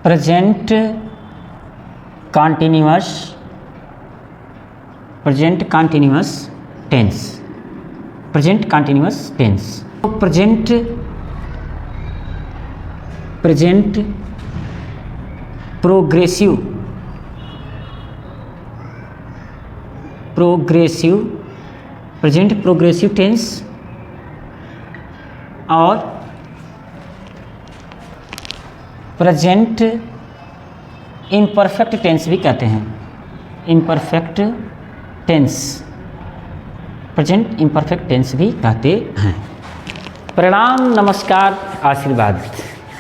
Present continuous tense. Present continuous tense. तो present progressive present progressive tense और present imperfect tense भी कहते हैं। Imperfect tense, present imperfect tense भी कहते हैं। प्रणाम, नमस्कार, आशीर्वाद।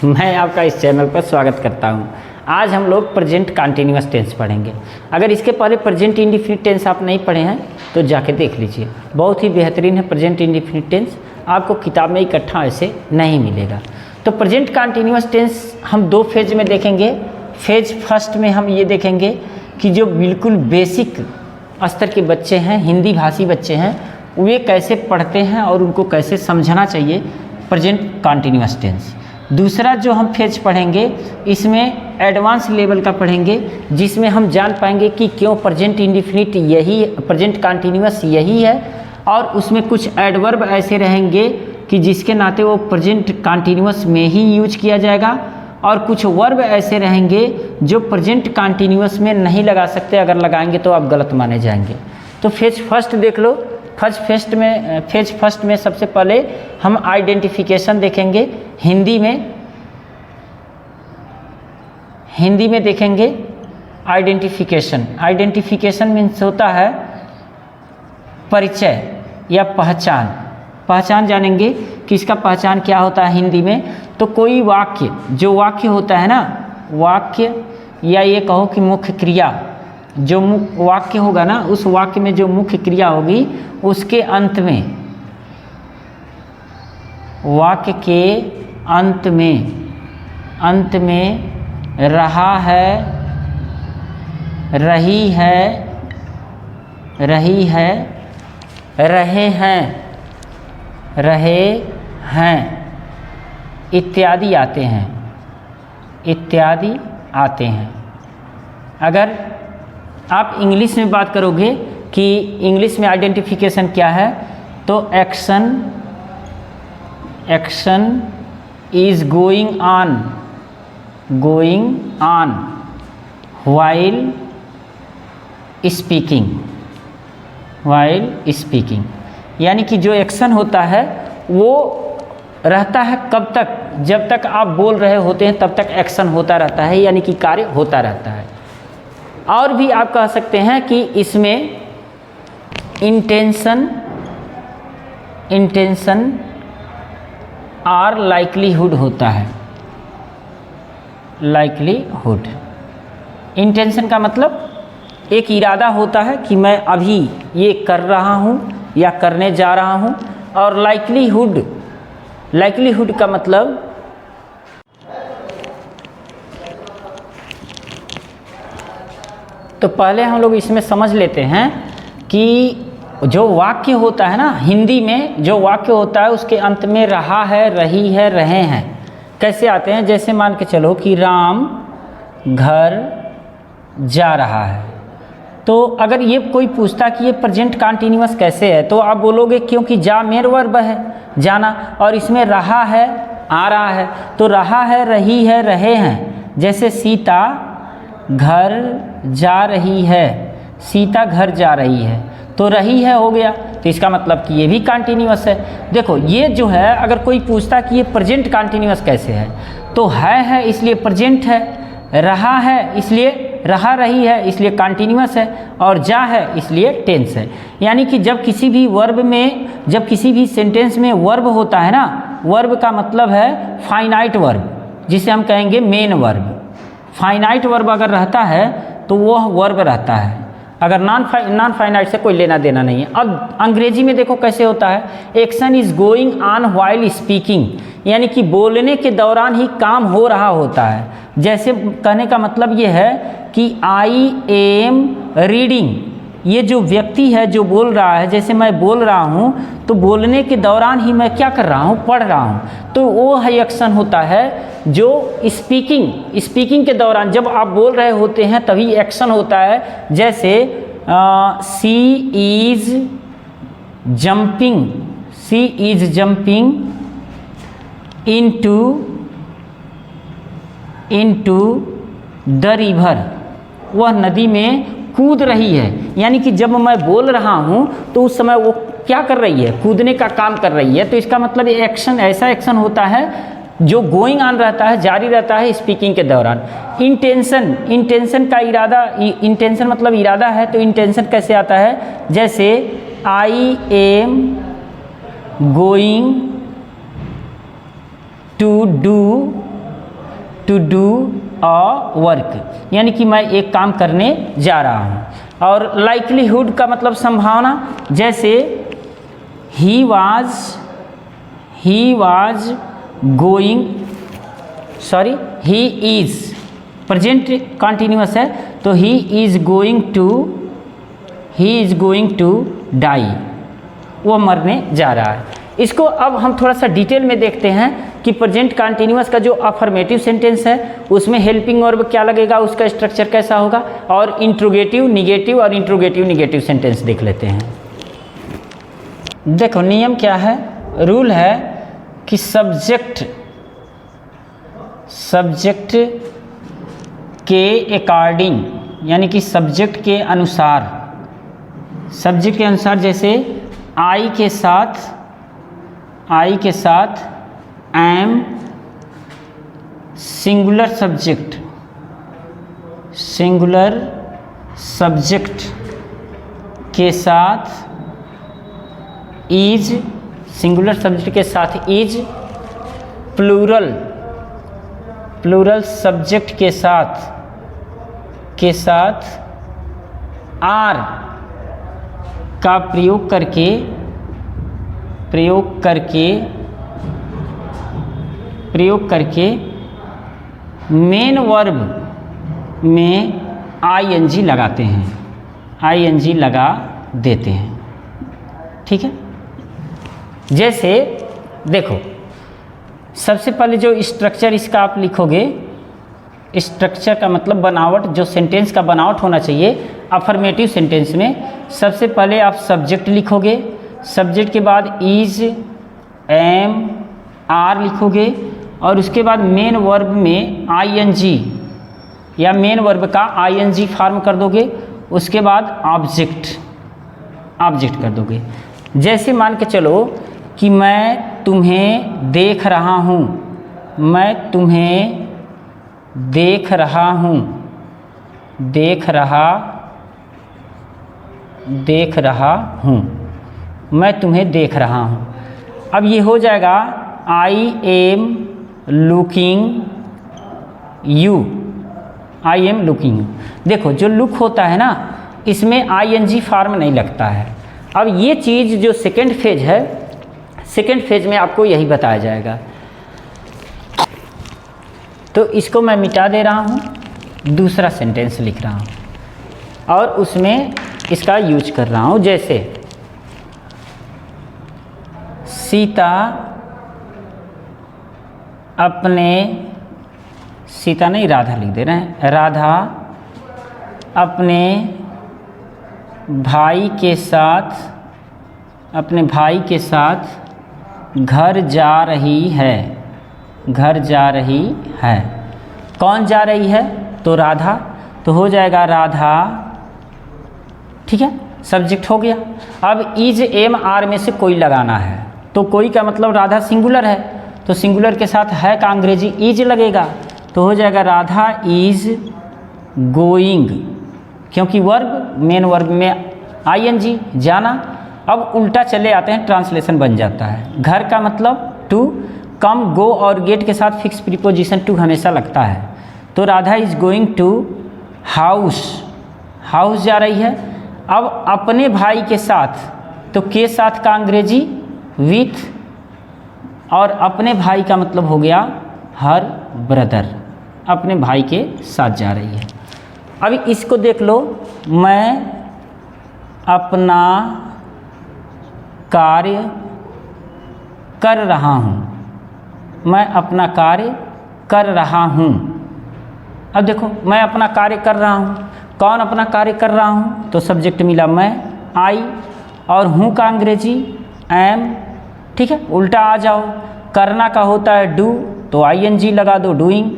मैं आपका इस चैनल पर स्वागत करता हूं। आज हम लोग प्रेजेंट कंटिन्यूअस टेंस पढ़ेंगे। अगर इसके पहले प्रेजेंट इंडेफिनिट टेंस आप नहीं पढ़े हैं तो जाके देख लीजिए, बहुत ही बेहतरीन है प्रेजेंट इंडेफिनिट टेंस। आपको किताब में इकट्ठा ऐसे नहीं मिलेगा। तो प्रेजेंट कंटिन्यूअस टेंस हम दो फेज में देखेंगे। फेज फर्स्ट में हम ये देखेंगे कि जो बिल्कुल बेसिक स्तर के बच्चे हैं, हिंदी भाषी बच्चे हैं, वे कैसे पढ़ते हैं और उनको कैसे समझना चाहिए प्रेजेंट कंटिन्यूअस टेंस। दूसरा जो हम फेज पढ़ेंगे इसमें एडवांस लेवल का पढ़ेंगे, जिसमें हम जान पाएंगे कि क्यों प्रेजेंट इंडेफिनिट यही, प्रेजेंट कंटिन्यूअस यही है, और उसमें कुछ एडवर्ब ऐसे रहेंगे कि जिसके नाते वो प्रेजेंट कंटिन्यूअस में ही यूज किया जाएगा, और कुछ वर्ब ऐसे रहेंगे जो प्रेजेंट कंटिन्यूअस में नहीं लगा सकते, अगर लगाएंगे तो आप गलत माने जाएंगे। तो फेज फर्स्ट देख लो। फेज फर्स्ट में सबसे पहले हम आइडेंटिफिकेशन देखेंगे। हिंदी में देखेंगे आइडेंटिफिकेशन। आइडेंटिफिकेशन मीन्स होता है परिचय या पहचान। पहचान जानेंगे कि इसका पहचान क्या होता है हिंदी में। तो कोई वाक्य, जो वाक्य होता है ना, वाक्य या ये कहो कि मुख्य क्रिया, जो वाक्य होगा ना, उस वाक्य में जो मुख्य क्रिया होगी उसके अंत में, वाक्य के अंत में रहा है, रही है, रहे हैं इत्यादि आते हैं। अगर आप इंग्लिश में बात करोगे कि इंग्लिश में आइडेंटिफिकेशन क्या है, तो action is going on while speaking, यानी कि जो एक्शन होता है वो रहता है कब तक, जब तक आप बोल रहे होते हैं तब तक एक्शन होता रहता है, यानी कि कार्य होता रहता है। और भी आप कह सकते हैं कि इसमें इंटेंशन और लाइक्लीहुड होता है। लाइक्लीहुड, इंटेंशन का मतलब एक इरादा होता है कि मैं अभी ये कर रहा हूँ या करने जा रहा हूँ, और लाइक्लीहुड का मतलब तो पहले हम लोग इसमें समझ लेते हैं कि जो वाक्य होता है ना, हिंदी में जो वाक्य होता है उसके अंत में रहा है, रही है, रहे हैं कैसे आते हैं। जैसे मान के चलो कि राम घर जा रहा है, तो अगर ये कोई पूछता कि ये प्रेजेंट कंटिन्यूअस कैसे है, तो आप बोलोगे क्योंकि जा मेन वर्ब है, जाना, और इसमें रहा है, आ रहा है, तो रहा है, रही है, रहे हैं। जैसे सीता घर जा रही है, सीता घर जा रही है, तो रही है हो गया, तो इसका मतलब कि ये भी कंटिन्यूअस है। देखो ये जो है, अगर कोई पूछता कि ये प्रेजेंट कंटिन्यूअस कैसे है, तो है इसलिए प्रेजेंट है, रहा है इसलिए रहा, रही है इसलिए कंटिन्यूअस है, और जा है इसलिए टेंस है। यानी कि जब किसी भी वर्ब में, जब किसी भी सेंटेंस में वर्ब होता है ना, वर्ब का मतलब है फाइनाइट वर्ब, जिसे हम कहेंगे मेन वर्ब। फाइनाइट वर्ब अगर रहता है तो वह वर्ब रहता है, अगर नॉन फाइनाइट से कोई लेना देना नहीं है। अब अंग्रेजी में देखो कैसे होता है, action is going on while speaking, यानी कि बोलने के दौरान ही काम हो रहा होता है। जैसे कहने का मतलब ये है कि आई एम रीडिंग ये जो व्यक्ति है जो बोल रहा है, जैसे मैं बोल रहा हूँ तो बोलने के दौरान ही मैं क्या कर रहा हूँ, पढ़ रहा हूँ, तो वो है एक्शन होता है जो स्पीकिंग के दौरान जब आप बोल रहे होते हैं तभी एक्शन होता है। जैसे she is jumping into the river, वह नदी में कूद रही है। यानी कि जब मैं बोल रहा हूँ तो उस समय वो क्या कर रही है, कूदने का काम कर रही है। तो इसका मतलब ये एक्शन ऐसा एक्शन होता है जो गोइंग ऑन रहता है, जारी रहता है स्पीकिंग के दौरान। इंटेंशन का इरादा, इंटेंशन मतलब इरादा है, तो इंटेंशन कैसे आता है, जैसे I am going to do a work, यानी कि मैं एक काम करने जा रहा हूँ। और लाइक्लीहुड का मतलब संभावना, जैसे ही इज प्रेजेंट कंटिन्यूअस है, तो he is going to die, वो मरने जा रहा है। इसको अब हम थोड़ा सा डिटेल में देखते हैं कि प्रेजेंट कंटिन्यूअस का जो अफर्मेटिव सेंटेंस है उसमें हेल्पिंग वर्ब क्या लगेगा, उसका स्ट्रक्चर कैसा होगा, और इंट्रोगेटिव निगेटिव और इंट्रोगेटिव निगेटिव सेंटेंस देख लेते हैं। देखो नियम क्या है, रूल है कि सब्जेक्ट के अकॉर्डिंग, यानी कि सब्जेक्ट के अनुसार, जैसे आई के साथ एम सिंगुलर सब्जेक्ट के साथ इज, सिंगुलर सब्जेक्ट के साथ इज, प्लूरल सब्जेक्ट के साथ आर का प्रयोग करके मेन वर्ब में आईएनजी लगाते हैं, आईएनजी लगा देते हैं। ठीक है, जैसे देखो सबसे पहले जो स्ट्रक्चर इसका आप लिखोगे, स्ट्रक्चर का मतलब बनावट, जो सेंटेंस का बनावट होना चाहिए अफर्मेटिव सेंटेंस में, सबसे पहले आप सब्जेक्ट लिखोगे, सब्जेक्ट के बाद इज, एम, आर लिखोगे, और उसके बाद मेन वर्ब में आईएनजी या मेन वर्ब का आईएनजी फॉर्म कर दोगे, उसके बाद ऑब्जेक्ट कर दोगे। जैसे मान के चलो कि मैं तुम्हें देख रहा हूँ, मैं तुम्हें देख रहा हूँ, मैं तुम्हें देख रहा हूँ। अब ये हो जाएगा आई एम लुकिंग यू, देखो जो लुक होता है ना, इसमें आईएनजी फॉर्म नहीं लगता है। अब ये चीज़ जो सेकेंड फेज है, सेकेंड फेज में आपको यही बताया जाएगा। तो इसको मैं मिटा दे रहा हूँ, दूसरा सेंटेंस लिख रहा हूँ और उसमें इसका यूज कर रहा हूँ। जैसे सीता नहीं, राधा लिख दे रहे हैं, राधा अपने भाई के साथ घर जा रही है। कौन जा रही है, तो राधा, तो हो जाएगा राधा। ठीक है, सब्जेक्ट हो गया। अब इज, एम, आर में से कोई लगाना है, तो कोई का मतलब राधा सिंगुलर है, तो सिंगुलर के साथ है का अंग्रेजी इज लगेगा, तो हो जाएगा राधा इज गोइंग, क्योंकि वर्ब मेन वर्ब में आईएनजी जाना। अब उल्टा चले आते हैं, ट्रांसलेशन बन जाता है। घर का मतलब टू, कम, गो और गेट के साथ फिक्स प्रीपोजिशन टू हमेशा लगता है। तो Radha is going to house जा रही है। अब अपने भाई के साथ, तो के साथ का अंग्रेजी विथ, और अपने भाई का मतलब हो गया हर ब्रदर, अपने भाई के साथ जा रही है। अभी इसको देख लो, मैं अपना कार्य कर रहा हूँ, मैं अपना कार्य कर रहा हूँ। अब देखो मैं अपना कार्य कर रहा हूँ, कौन अपना कार्य कर रहा हूँ, तो सब्जेक्ट मिला मैं, आई, और हूँ का अंग्रेजी एम। ठीक है, उल्टा आ जाओ, करना का होता है डू, तो आईएनजी लगा दो, डूइंग।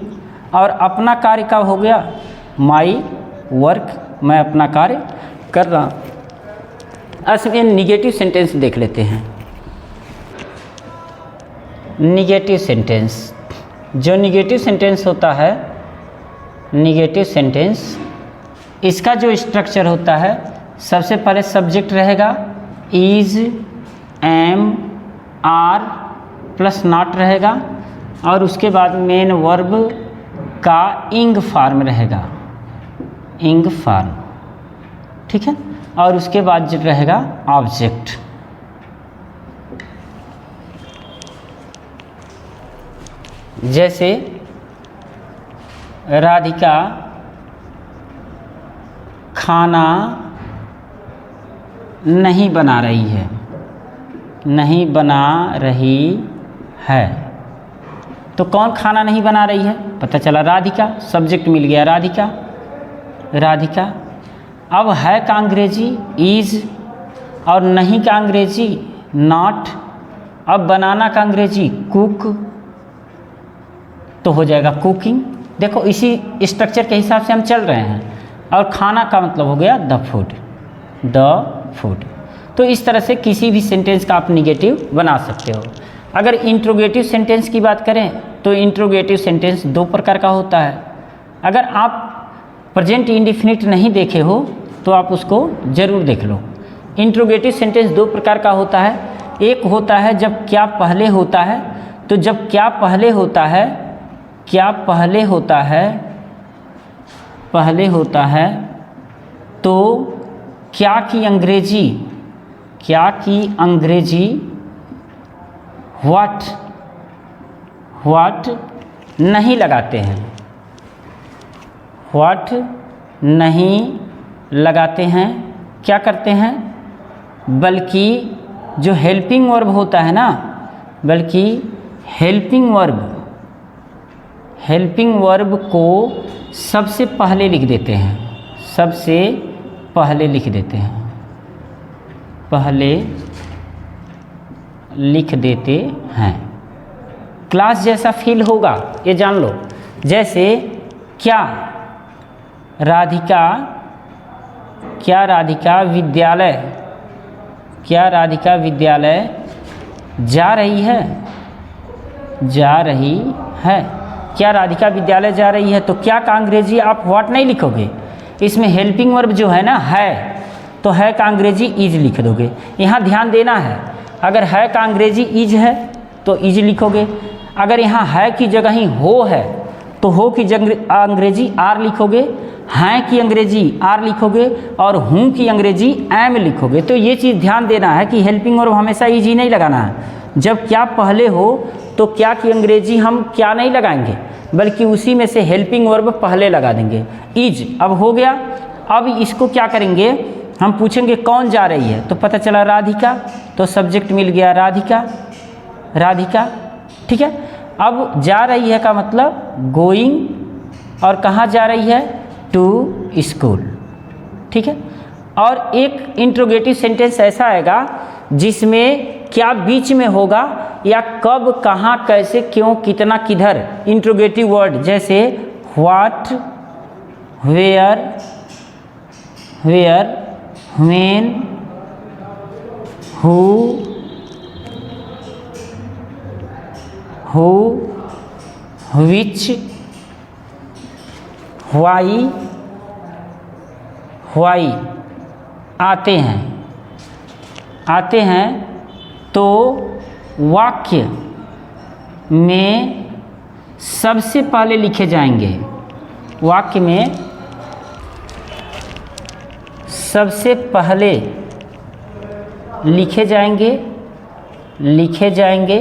और अपना कार्य का हो गया माई वर्क, मैं अपना कार्य कर रहा हूँ। इसमें निगेटिव सेंटेंस देख लेते हैं। निगेटिव सेंटेंस, जो निगेटिव सेंटेंस होता है, निगेटिव सेंटेंस, इसका जो स्ट्रक्चर होता है, सबसे पहले सब्जेक्ट रहेगा is, am, are plus not रहेगा, और उसके बाद मेन वर्ब का इंग फॉर्म रहेगा, इंग फॉर्म। ठीक है, और उसके बाद जो रहेगा ऑब्जेक्ट। जैसे राधिका खाना नहीं बना रही है, नहीं बना रही है, तो कौन खाना नहीं बना रही है, पता चला राधिका, सब्जेक्ट मिल गया राधिका, राधिका। अब है का अंग्रेजी इज, और नहीं का अंग्रेजी नॉट, अब बनाना का अंग्रेजी कुक, तो हो जाएगा कुकिंग। देखो इसी स्ट्रक्चर के हिसाब से हम चल रहे हैं, और खाना का मतलब हो गया द फूड, द फूड। तो इस तरह से किसी भी सेंटेंस का आप निगेटिव बना सकते हो। अगर इंट्रोगेटिव सेंटेंस की बात करें तो इंट्रोगेटिव सेंटेंस दो प्रकार का होता है। अगर आप प्रेजेंट इंडिफिनिट नहीं देखे हो तो आप उसको ज़रूर देख लो। इंट्रोगेटिव सेंटेंस दो प्रकार का होता है। एक होता है जब क्या पहले होता है, तो जब क्या पहले होता है, क्या पहले होता है, पहले होता है, तो क्या की अंग्रेजी, क्या की अंग्रेजी व्हाट, व्हाट नहीं लगाते हैं, व्हाट नहीं लगाते हैं, क्या करते हैं, बल्कि जो हेल्पिंग वर्ब होता है ना, बल्कि हेल्पिंग वर्ब, हेल्पिंग वर्ब को सबसे पहले लिख देते हैं, सबसे पहले लिख देते हैं, पहले लिख देते हैं। क्लास जैसा फील होगा, ये जान लो। जैसे क्या राधिका, क्या राधिका विद्यालय, क्या राधिका विद्यालय जा रही है, जा रही है, क्या राधिका विद्यालय जा रही है, तो क्या का अंग्रेजी आप व्हाट नहीं लिखोगे, इसमें हेल्पिंग वर्ब जो है ना है, तो है का अंग्रेजी इज लिख दोगे। यहाँ ध्यान देना है, अगर है का अंग्रेजी इज है तो इज लिखोगे, अगर यहाँ है की जगह ही हो है तो हो की जगह अंग्रेजी आर लिखोगे, हैं की अंग्रेजी आर लिखोगे, और हूँ की अंग्रेजी एम लिखोगे। तो ये चीज़ ध्यान देना है कि हेल्पिंग वर्ब हमेशा इज ही नहीं लगाना है। जब क्या पहले हो तो क्या की अंग्रेजी हम क्या नहीं लगाएंगे, बल्कि उसी में से हेल्पिंग वर्ब पहले लगा देंगे, इज। अब हो गया, अब इसको क्या करेंगे, हम पूछेंगे कौन जा रही है, तो पता चला राधिका, तो सब्जेक्ट मिल गया राधिका, राधिका। ठीक है, अब जा रही है का मतलब गोइंग, और कहाँ जा रही है, टू स्कूल। ठीक है, और एक इंट्रोगेटिव सेंटेंस ऐसा आएगा जिसमें क्या बीच में होगा, या कब, कहाँ, कैसे, क्यों, कितना, किधर, इंट्रोगेटिव वर्ड, जैसे what, where, where, when, who, which, why, why आते हैं, आते हैं। तो वाक्य में सबसे पहले लिखे जाएंगे, वाक्य में सबसे पहले लिखे जाएंगे, लिखे जाएंगे,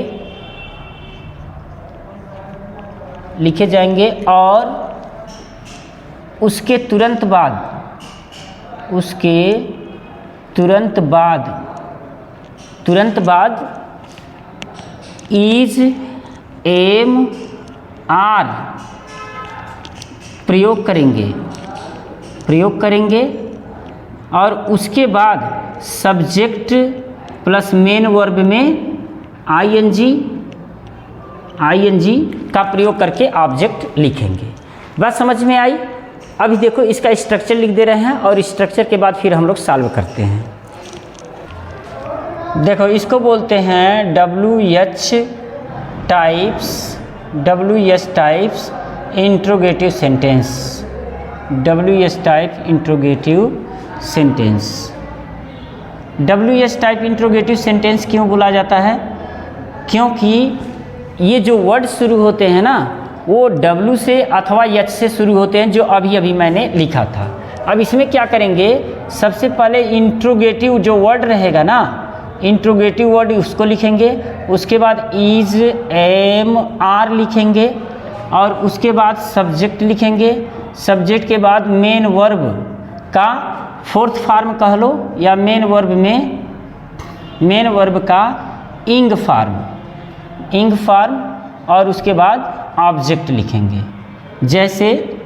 लिखे जाएंगे, और उसके तुरंत बाद, उसके तुरंत बाद इज, एम, आर प्रयोग करेंगे और उसके बाद सब्जेक्ट प्लस मेन वर्ब में आईएनजी का प्रयोग करके ऑब्जेक्ट लिखेंगे। बात समझ में आई? अभी देखो इसका स्ट्रक्चर लिख दे रहे हैं और स्ट्रक्चर के बाद फिर हम लोग सॉल्व करते हैं। देखो इसको बोलते हैं WH types interrogative sentence. WH type interrogative sentence क्यों बोला जाता है? क्योंकि ये जो वर्ड शुरू होते हैं ना वो W से अथवा H से शुरू होते हैं, जो अभी मैंने लिखा था। अब इसमें क्या करेंगे, सबसे पहले इंट्रोगेटिव जो वर्ड रहेगा ना, इंट्रोगेटिव वर्ड उसको लिखेंगे, उसके बाद इज, एम, आर लिखेंगे और उसके बाद सब्जेक्ट लिखेंगे। सब्जेक्ट के बाद मेन वर्ब का फोर्थ फॉर्म कह लो या मेन वर्ब का इंग फॉर्म और उसके बाद ऑब्जेक्ट लिखेंगे। जैसे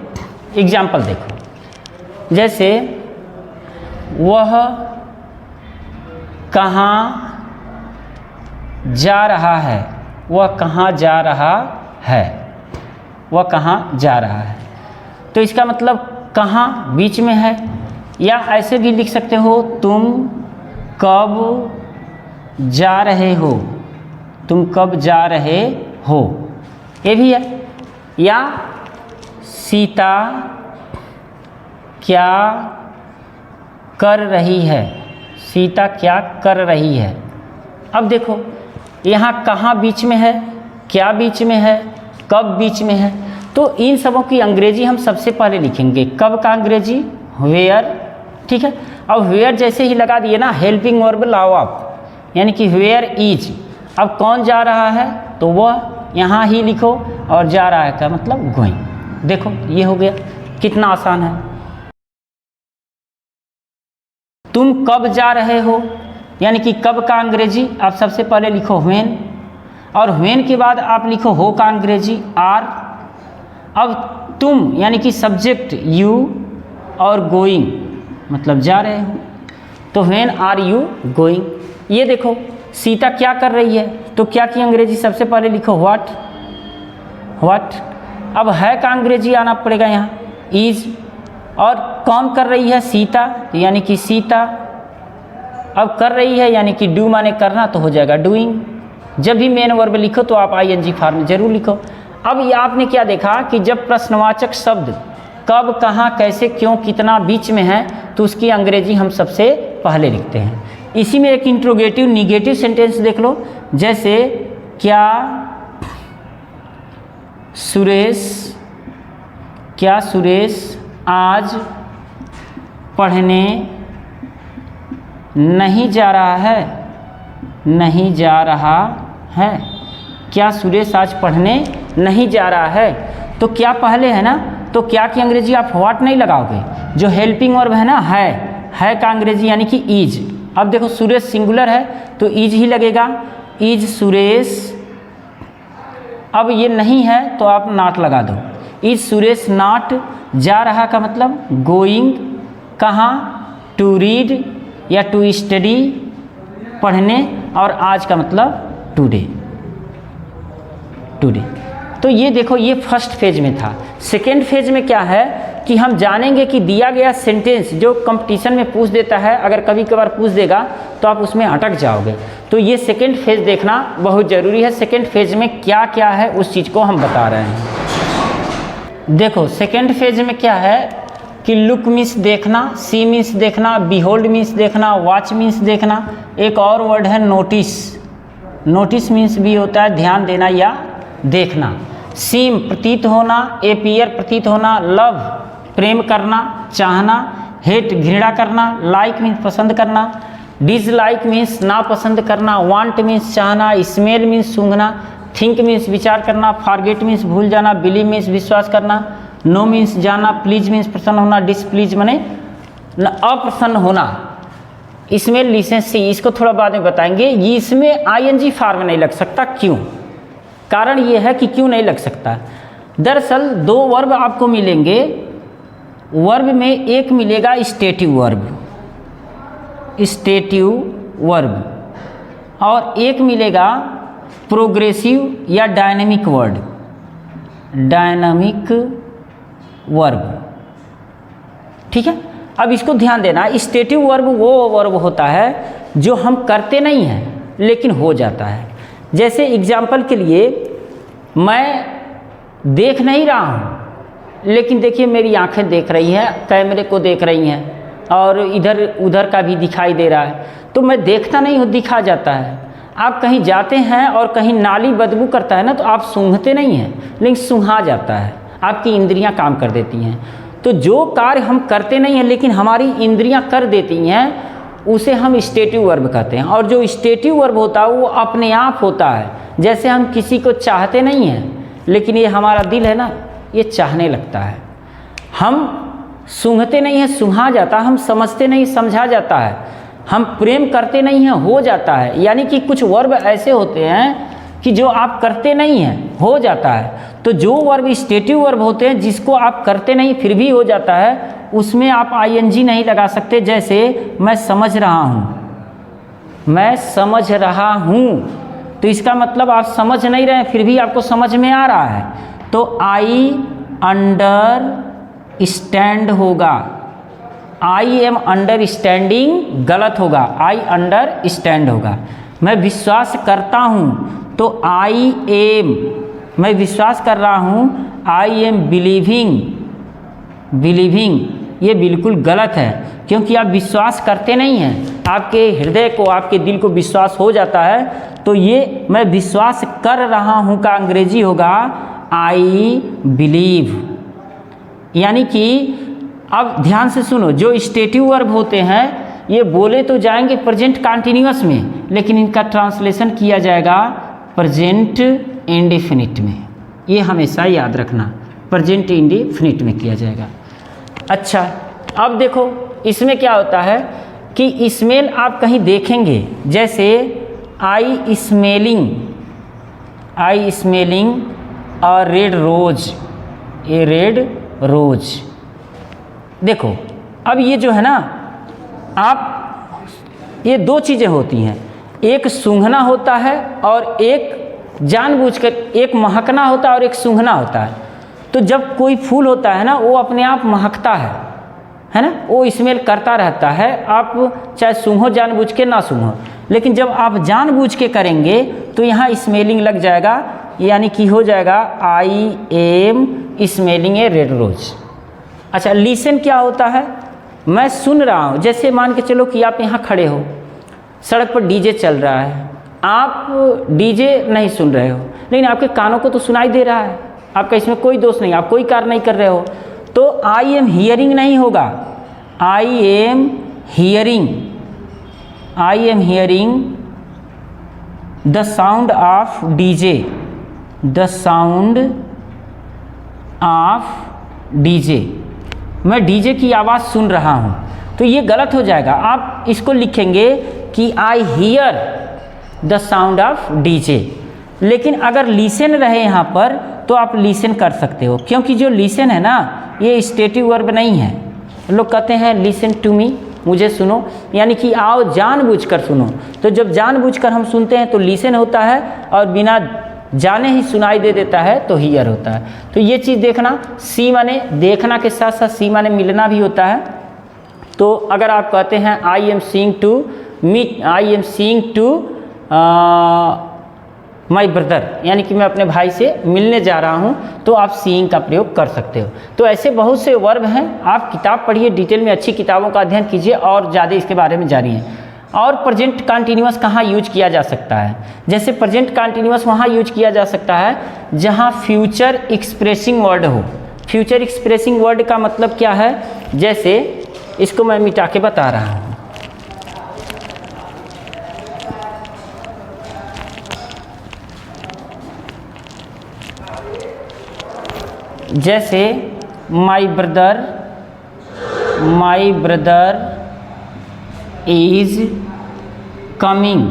एग्जाम्पल देखो, जैसे वह कहाँ जा रहा है, वह कहाँ जा रहा है। तो इसका मतलब कहाँ बीच में है, या ऐसे भी लिख सकते हो तुम कब जा रहे हो, ये भी है। या सीता क्या कर रही है, अब देखो यहाँ कहाँ बीच में है, क्या बीच में है, कब बीच में है। तो इन सबों की अंग्रेजी हम सबसे पहले लिखेंगे। कब का अंग्रेजी वेयर, ठीक है। अब वेयर जैसे ही लगा दिए ना हेल्पिंग वर्ब लाओ आप, यानी कि वेयर इज। अब कौन जा रहा है तो वह यहाँ ही लिखो और जा रहा है का मतलब गोइंग। देखो ये हो गया, कितना आसान है। तुम कब जा रहे हो, यानी कि कब का अंग्रेजी आप सबसे पहले लिखो व्हेन, और व्हेन के बाद आप लिखो हो का अंग्रेजी आर। अब तुम यानी कि सब्जेक्ट यू और गोइंग मतलब जा रहे हो, तो व्हेन आर यू गोइंग। ये देखो सीता क्या कर रही है, तो क्या की अंग्रेजी सबसे पहले लिखो व्हाट। अब है का अंग्रेजी आना पड़ेगा यहाँ इज, और कौन कर रही है सीता, तो यानी कि सीता। अब कर रही है यानी कि डू माने करना, तो हो जाएगा डूइंग। जब भी मेन वर्ब लिखो तो आप आईएनजी फॉर्म जरूर लिखो। अब ये आपने क्या देखा कि जब प्रश्नवाचक शब्द कब, कहाँ, कैसे, क्यों, कितना बीच में है तो उसकी अंग्रेजी हम सबसे पहले लिखते हैं। इसी में एक इंट्रोगेटिव निगेटिव सेंटेंस देख लो, जैसे क्या सुरेश आज पढ़ने नहीं जा रहा है। क्या सुरेश आज पढ़ने नहीं जा रहा है, तो क्या पहले है ना, तो क्या की अंग्रेजी आप व्हाट नहीं लगाओगे, जो हेल्पिंग वर्ब है ना है का अंग्रेजी यानी कि इज। अब देखो सुरेश सिंगुलर है तो इज ही लगेगा, इज सुरेश। अब ये नहीं है तो आप नॉट लगा दो, इज सुरेश नॉट जा रहा का मतलब गोइंग कहाँ, टू रीड या टू स्टडी पढ़ने, और आज का मतलब टुडे। तो ये देखो ये फर्स्ट फेज में था। सेकेंड फेज में क्या है कि हम जानेंगे कि दिया गया सेंटेंस जो कंपटीशन में पूछ देता है, अगर कभी कभार पूछ देगा तो आप उसमें अटक जाओगे। तो ये सेकेंड फेज देखना बहुत ज़रूरी है। सेकेंड फेज में क्या क्या है उस चीज़ को हम बता रहे हैं। देखो सेकेंड फेज में क्या है कि लुक मीन्स देखना, सी मीन्स देखना, बिहोल्ड मीन्स देखना, वॉच मीन्स देखना। एक और वर्ड है नोटिस मीन्स भी होता है ध्यान देना या देखना। सीम प्रतीत होना, एपियर प्रतीत होना, लव प्रेम करना, चाहना, हेट घृणा करना, लाइक मीन्स पसंद करना, डिसलाइक मीन्स नापसंद करना, वांट मीन्स चाहना, स्मेल मीन्स सूंघना, थिंक मीन्स विचार करना, फॉरगेट मीन्स भूल जाना, बिलीव मीन्स विश्वास करना, नो मीन्स जाना, प्लीज मीन्स प्रसन्न होना, डिसप्लीज माने अप्रसन्न होना। इसमें लिसन सी, इसको थोड़ा बाद में बताएंगे। ये इसमें आईएनजी फॉर्म नहीं लग सकता, क्यों? कारण ये है कि क्यों नहीं लग सकता। दरअसल दो वर्ब आपको मिलेंगे, वर्ब में एक मिलेगा स्टेटिव वर्ब, स्टेटिव वर्ब, और एक मिलेगा प्रोग्रेसिव या डायनामिक वर्ड, डायनामिक वर्ब। ठीक है, अब इसको ध्यान देना, स्टेटिव वर्ब वो वर्ब होता है जो हम करते नहीं हैं लेकिन हो जाता है। जैसे एग्जाम्पल के लिए, मैं देख नहीं रहा हूँ लेकिन देखिए मेरी आंखें देख रही हैं, कैमरे को देख रही हैं और इधर उधर का भी दिखाई दे रहा है, तो मैं देखता नहीं हूँ, दिखा जाता है। आप कहीं जाते हैं और कहीं नाली बदबू करता है ना, तो आप सूंघते नहीं हैं लेकिन सूंघा जाता है, आपकी इंद्रियां काम कर देती हैं। तो जो कार्य हम करते नहीं हैं लेकिन हमारी इंद्रियां कर देती हैं, उसे हम स्टेटिव वर्ब कहते हैं। और जो स्टेटिव वर्ब होता है वो अपने आप होता है। जैसे हम किसी को चाहते नहीं हैं लेकिन ये हमारा दिल है ना, ये चाहने लगता है। हम सूंघते नहीं हैं, सूंघा जाता है। हम समझते नहीं, समझा जाता है। हम प्रेम करते नहीं हैं, हो जाता है। यानी कि कुछ वर्ब ऐसे होते हैं कि जो आप करते नहीं हैं, हो जाता है। तो जो वर्ब स्टेटिव वर्ब होते हैं जिसको आप करते नहीं फिर भी हो जाता है, उसमें आप आईएनजी नहीं लगा सकते। जैसे मैं समझ रहा हूँ, मैं समझ रहा हूँ, तो इसका मतलब आप समझ नहीं रहे हैं फिर भी आपको समझ में आ रहा है, तो आई अंडर स्टैंड होगा। आई एम अंडरस्टैंडिंग गलत होगा, आई अंडर स्टैंड होगा। मैं विश्वास करता हूँ, तो आई एम, मैं विश्वास कर रहा हूँ, आई एम बिलीविंग, बिलीविंग ये बिल्कुल गलत है, क्योंकि आप विश्वास करते नहीं हैं। आपके हृदय को, आपके दिल को विश्वास हो जाता है, तो ये मैं विश्वास कर रहा हूँ का अंग्रेजी होगा आई बिलीव। यानी कि अब ध्यान से सुनो, जो स्टेटिव वर्ब होते हैं ये बोले तो जाएंगे प्रेजेंट कंटिन्यूअस में, लेकिन इनका ट्रांसलेशन किया जाएगा प्रेजेंट इंडेफिनिट में। ये हमेशा याद रखना, प्रेजेंट इंडेफिनिट में किया जाएगा। अच्छा, अब देखो इसमें क्या होता है कि स्मेल आप कहीं देखेंगे, जैसे आई स्मेलिंग, आई स्मेलिंग और रेड रोज, ये रेड रोज। देखो अब ये जो है ना, आप ये दो चीज़ें होती हैं, एक सूंघना होता है और एक जानबूझकर, एक महकना होता है और एक सूंघना होता है। तो जब कोई फूल होता है ना, वो अपने आप महकता है ना, वो स्मेल करता रहता है, आप चाहे सूंघो जानबूझ के ना सूंघो। लेकिन जब आप जानबूझ के करेंगे तो यहाँ स्मेलिंग लग जाएगा, यानी कि हो जाएगा I am smelling a red rose. अच्छा, लिसन क्या होता है? मैं सुन रहा हूँ। जैसे मान के चलो कि आप यहाँ खड़े हो, सड़क पर डीजे चल रहा है, आप डीजे नहीं सुन रहे हो लेकिन आपके कानों को तो सुनाई दे रहा है, आपका इसमें कोई दोष नहीं, आप कोई कार्य नहीं कर रहे हो, तो आई एम हियरिंग नहीं होगा, I am hearing, I am hearing the sound of DJ, the sound of DJ, मैं डीजे की आवाज़ सुन रहा हूँ। तो ये गलत हो जाएगा। आप इसको लिखेंगे कि I hear the sound of DJ. लेकिन अगर लिसन रहे यहाँ पर तो आप लिसन कर सकते हो, क्योंकि जो लिसन है ना, ये स्टेटिव वर्ब नहीं है। लोग कहते हैं लिसन टू मी, मुझे सुनो, यानी कि आओ जानबूझकर सुनो। तो जब जानबूझकर हम सुनते हैं तो लिसन होता है, और बिना जाने ही सुनाई दे देता है तो हियर होता है। तो ये चीज़ देखना, सी माने देखना के साथ साथ सी माने मिलना भी होता है। तो अगर आप कहते हैं I am seeing to meet, I am seeing to my brother, यानी कि मैं अपने भाई से मिलने जा रहा हूँ, तो आप सीइंग का प्रयोग कर सकते हो। तो ऐसे बहुत से वर्ब हैं, आप किताब पढ़िए, डिटेल में अच्छी किताबों का अध्ययन कीजिए और ज़्यादा इसके बारे में जानिए। और प्रेजेंट कंटिन्यूअस कहाँ यूज किया जा सकता है? जैसे प्रेजेंट कंटिन्यूअस वहाँ यूज किया जा सकता है जहाँ फ्यूचर एक्सप्रेसिंग वर्ड हो। फ्यूचर एक्सप्रेसिंग वर्ड का मतलब क्या है? जैसे इसको मैं मिटा के बता रहा हूँ। जैसे my brother is coming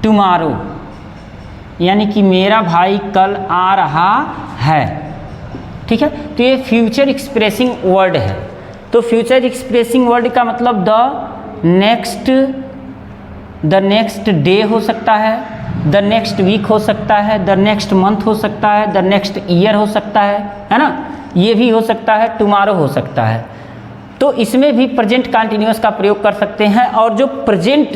tomorrow, यानी कि मेरा भाई कल आ रहा है। ठीक है, तो ये फ्यूचर एक्सप्रेसिंग वर्ड है। तो फ्यूचर एक्सप्रेसिंग वर्ड का मतलब द नेक्स्ट डे हो सकता है, द नेक्स्ट वीक हो सकता है, द नेक्स्ट मंथ हो सकता है, द नेक्स्ट ईयर हो सकता है ना, ये भी हो सकता है, टुमारो हो सकता है। तो इसमें भी प्रेजेंट कंटिन्यूअस का प्रयोग कर सकते हैं। और जो प्रेजेंट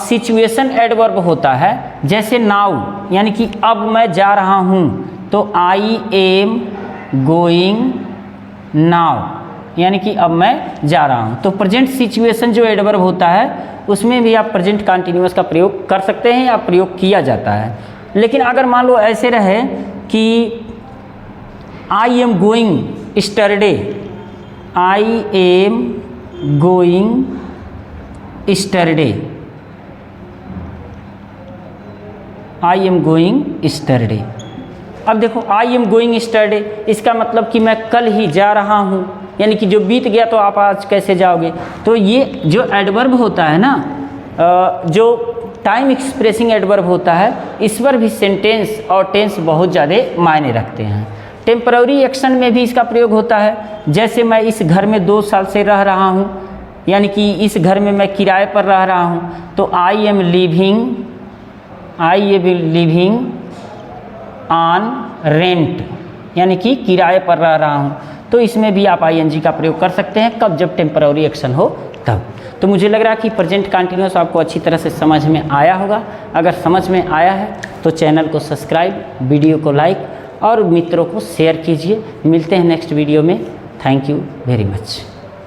सिचुएशन एडवर्ब होता है, जैसे नाउ, यानी कि अब मैं जा रहा हूँ, तो आई एम गोइंग नाउ, यानी कि अब मैं जा रहा हूँ। तो प्रेजेंट सिचुएशन जो एडवर्ब होता है उसमें भी आप प्रेजेंट कंटिन्यूअस का प्रयोग कर सकते हैं या प्रयोग किया जाता है। लेकिन अगर मान लो ऐसे रहे कि I am going yesterday, I am going yesterday, I am going yesterday. अब देखो आई एम गोइंग स्टरडे, इसका मतलब कि मैं कल ही जा रहा हूँ, यानी कि जो बीत गया तो आप आज कैसे जाओगे। तो ये जो एडवर्ब होता है ना, जो टाइम एक्सप्रेसिंग एडवर्ब होता है, इस पर भी सेंटेंस और टेंस बहुत ज़्यादा मायने रखते हैं। टेम्पररी एक्शन में भी इसका प्रयोग होता है, जैसे मैं इस घर में 2 साल से रह रहा हूँ, यानी कि इस घर में मैं किराए पर रह रहा हूँ, तो I am living on rent, यानी कि किराए पर रह रहा हूँ। तो इसमें भी आप आईएनजी का प्रयोग कर सकते हैं, कब, जब टेम्पररी एक्शन हो तब। तो मुझे लग रहा है कि प्रेजेंट कंटिन्यूअस आपको अच्छी तरह से समझ में आया होगा। अगर समझ में आया है तो चैनल को सब्सक्राइब, वीडियो को लाइक और मित्रों को शेयर कीजिए। मिलते हैं नेक्स्ट वीडियो में। Thank you very much.